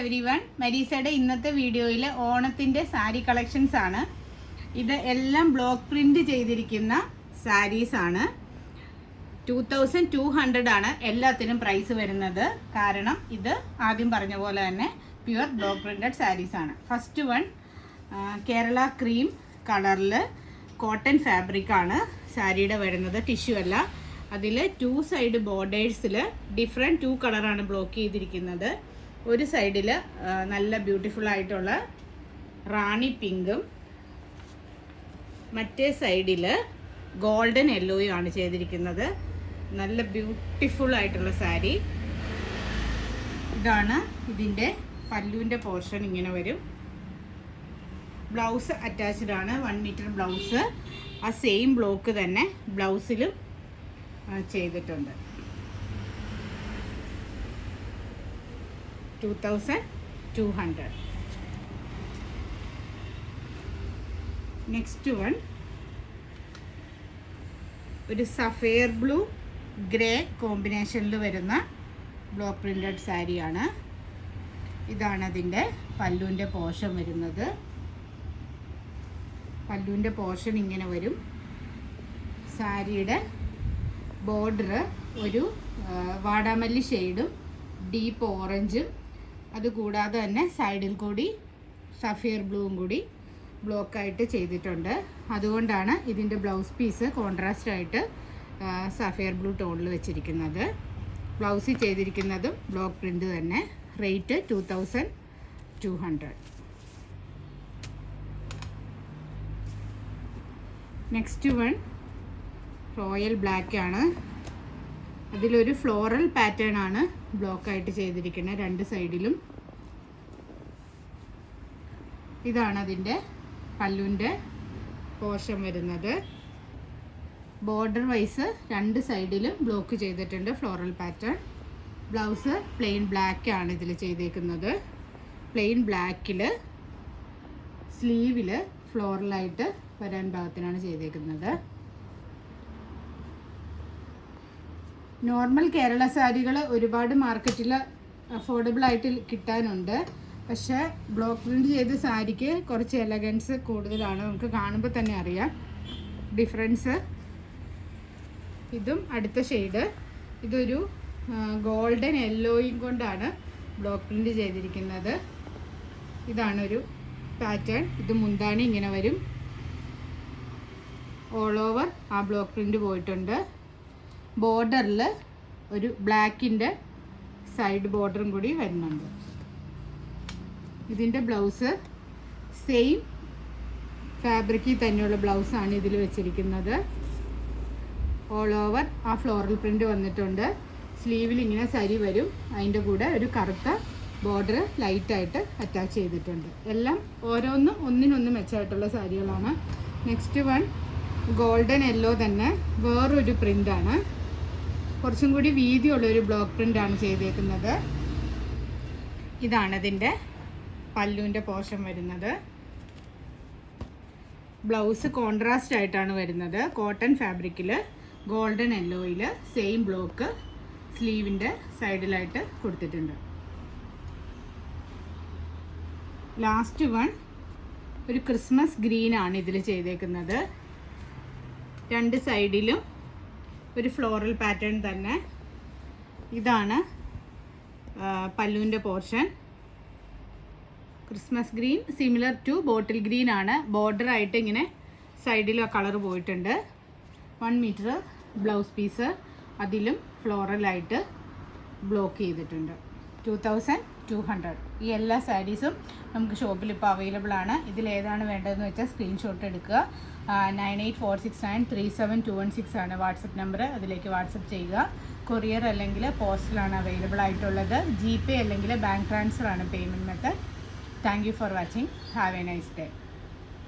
Everyone, മരീസയുടെ ഇന്നത്തെ വീഡിയോയിൽ ഓണത്തിൻ്റെ സാരി കളക്ഷൻസ് ആണ്. ഇത് എല്ലാം ബ്ലോക്ക് പ്രിന്റ് ചെയ്തിരിക്കുന്ന സാരീസ് ആണ്. 2200 ആണ് എല്ലാത്തിനും പ്രൈസ് വരുന്നത്. കാരണം ഇത് ആദ്യം പറഞ്ഞ പോലെ തന്നെ പ്യുവർ ബ്ലോക്ക് പ്രിന്റഡ് സാരീസ് ആണ്. ഫസ്റ്റ് വൺ കേരള ക്രീം കളറിൽ കോട്ടൺ ഫാബ്രിക് ആണ് സാരിയുടെ വരുന്നത്, ടിഷ്യൂ അല്ല. അതിൽ 2 സൈഡ് ബോർഡേഴ്സിൽ ഡിഫറെൻറ്റ് 2 കളറാണ് ബ്ലോക്ക് ചെയ്തിരിക്കുന്നത്. ഒരു സൈഡിൽ നല്ല ബ്യൂട്ടിഫുൾ ആയിട്ടുള്ള റാണി പിങ്കും മറ്റേ സൈഡിൽ ഗോൾഡൻ യെല്ലോയും ആണ് ചെയ്തിരിക്കുന്നത്. നല്ല ബ്യൂട്ടിഫുൾ ആയിട്ടുള്ള സാരി. ഇതാണ് ഇതിൻ്റെ പല്ലുവിൻ്റെ പോർഷൻ. ഇങ്ങനെ വരും. ബ്ലൗസ് അറ്റാച്ച്ഡ് ആണ്, 1 മീറ്റർ ബ്ലൗസ്. ആ സെയിം ബ്ലോക്ക് തന്നെ ബ്ലൗസിലും ചെയ്തിട്ടുണ്ട്. 2200. നെക്സ്റ്റ് വൺ ഒരു സഫയർ ബ്ലൂ ഗ്രേ കോമ്പിനേഷനിൽ വരുന്ന ബ്ലോക്ക് പ്രിന്റഡ് സാരിയാണ്. ഇതാണ് അതിൻ്റെ പല്ലുവിൻ്റെ പോർഷൻ വരുന്നത്. പല്ലുവിൻ്റെ പോർഷൻ ഇങ്ങനെ വരും. സാരിയുടെ ബോർഡർ ഒരു വാടാമല്ലി ഷെയ്ഡും ഡീപ്പ് ഓറഞ്ചും, അതുകൂടാതെ തന്നെ സൈഡിൽ കൂടി സഫയർ ബ്ലൂവും കൂടി ബ്ലോക്കായിട്ട് ചെയ്തിട്ടുണ്ട്. അതുകൊണ്ടാണ് ഇതിൻ്റെ ബ്ലൗസ് പീസ് കോൺട്രാസ്റ്റ് ആയിട്ട് സഫയർ ബ്ലൂ ടോണിൽ വെച്ചിരിക്കുന്നത്. ബ്ലൗസിൽ ചെയ്തിരിക്കുന്നതും ബ്ലോക്ക് പ്രിൻ്റ് തന്നെ. Rate 2200. Next one royal black ആണ്. അതിലൊരു ഫ്ലോറൽ പാറ്റേൺ ആണ് ബ്ലോക്കായിട്ട് ചെയ്തിരിക്കുന്നത് 2 സൈഡിലും. ഇതാണ് അതിൻ്റെ പല്ലുവിൻ്റെ പോർഷൻ വരുന്നത്. ബോർഡർ വൈസ് 2 സൈഡിലും ബ്ലോക്ക് ചെയ്തിട്ടുണ്ട് floral pattern. Blouse plain black ആണ് ഇതിൽ ചെയ്തേക്കുന്നത്. പ്ലെയിൻ ബ്ലാക്കിൽ സ്ലീവിൽ ഫ്ലോറലായിട്ട് വരാൻ ഭാഗത്തിനാണ് ചെയ്തേക്കുന്നത്. നോർമൽ കേരള സാരികൾ ഒരുപാട് മാർക്കറ്റിൽ അഫോർഡബിൾ ആയിട്ട് കിട്ടാനുണ്ട്. പക്ഷേ ബ്ലോക്ക് പ്രിൻറ്റ് ചെയ്ത സാരിക്ക് കുറച്ച് എലഗൻസ് കൂടുതലാണ്. നമുക്ക് കാണുമ്പോൾ തന്നെ അറിയാം ഡിഫറൻസ്. ഇതും അടുത്ത ഷെയ്ഡ്. ഇതൊരു ഗോൾഡൻ യെല്ലോയും കൊണ്ടാണ് ബ്ലോക്ക് പ്രിൻറ്റ് ചെയ്തിരിക്കുന്നത്. ഇതാണൊരു പാറ്റേൺ. ഇത് മുന്താണി ഇങ്ങനെ വരും. ഓൾ ഓവർ ആ ബ്ലോക്ക് പ്രിൻറ്റ് പോയിട്ടുണ്ട്. ബോർഡറിൽ ഒരു ബ്ലാക്കിൻ്റെ സൈഡ് ബോർഡറും കൂടി വരുന്നുണ്ട്. ഇതിൻ്റെ ബ്ലൗസ് സെയിം ഫാബ്രിക്കിൽ തന്നെയുള്ള ബ്ലൗസാണ് ഇതിൽ വെച്ചിരിക്കുന്നത്. ഓൾ ഓവർ ആ ഫ്ലോറൽ പ്രിൻ്റ് വന്നിട്ടുണ്ട്. സ്ലീവിൽ ഇങ്ങനെ സരി വരും. അതിൻ്റെ കൂടെ ഒരു കറുത്ത ബോർഡർ ലൈറ്റായിട്ട് അറ്റാച്ച് ചെയ്തിട്ടുണ്ട്. എല്ലാം ഓരോന്നും ഒന്നിനൊന്ന് മെച്ചമായിട്ടുള്ള സാരികളാണ്. നെക്സ്റ്റ് വൺ ഗോൾഡൻ യെല്ലോ തന്നെ വേറൊരു പ്രിൻ്റാണ്. കുറച്ചും കൂടി വീതിയുള്ളൊരു ബ്ലോക്ക് പ്രിൻ്റാണ് ചെയ്തേക്കുന്നത്. ഇതാണതിൻ്റെ പല്ലുവിൻ്റെ പോർഷൻ വരുന്നത്. ബ്ലൗസ് കോൺട്രാസ്റ്റ് ആയിട്ടാണ് വരുന്നത്. കോട്ടൺ ഫാബ്രിക്കിൽ ഗോൾഡൻ യെല്ലോയിൽ സെയിം ബ്ലോക്ക് സ്ലീവിൻ്റെ സൈഡിലായിട്ട് കൊടുത്തിട്ടുണ്ട്. ലാസ്റ്റ് വൺ ഒരു ക്രിസ്മസ് ഗ്രീനാണ് ഇതിൽ ചെയ്തേക്കുന്നത്. 2 സൈഡിലും ഒരു ഫ്ലോറൽ പാറ്റേൺ തന്നെ. ഇതാണ് പല്ലുവിൻ്റെ portion. Christmas green similar to bottle green ആണ്. ബോർഡർ ആയിട്ട് ഇങ്ങനെ സൈഡിലും ആ കളർ പോയിട്ടുണ്ട്. 1 മീറ്റർ ബ്ലൗസ് പീസ്. അതിലും ഫ്ലോറലായിട്ട് ബ്ലോക്ക് ചെയ്തിട്ടുണ്ട്. 2200. ഈ എല്ലാ സാരീസും നമുക്ക് ഷോപ്പിൽ ഇപ്പോൾ അവൈലബിൾ ആണ്. ഇതിലേതാണ് വേണ്ടതെന്ന് വെച്ചാൽ സ്ക്രീൻഷോട്ട് എടുക്കുക. 9846937216 ആണ് വാട്സപ്പ് നമ്പർ. അതിലേക്ക് വാട്സപ്പ് ചെയ്യുക. കൊറിയർ അല്ലെങ്കിൽ പോസ്റ്റലാണ് അവൈലബിൾ ആയിട്ടുള്ളത്. GPay അല്ലെങ്കിൽ ബാങ്ക് ട്രാൻസ്ഫർ ആണ് payment method. Thank you for watching. Have A nice day.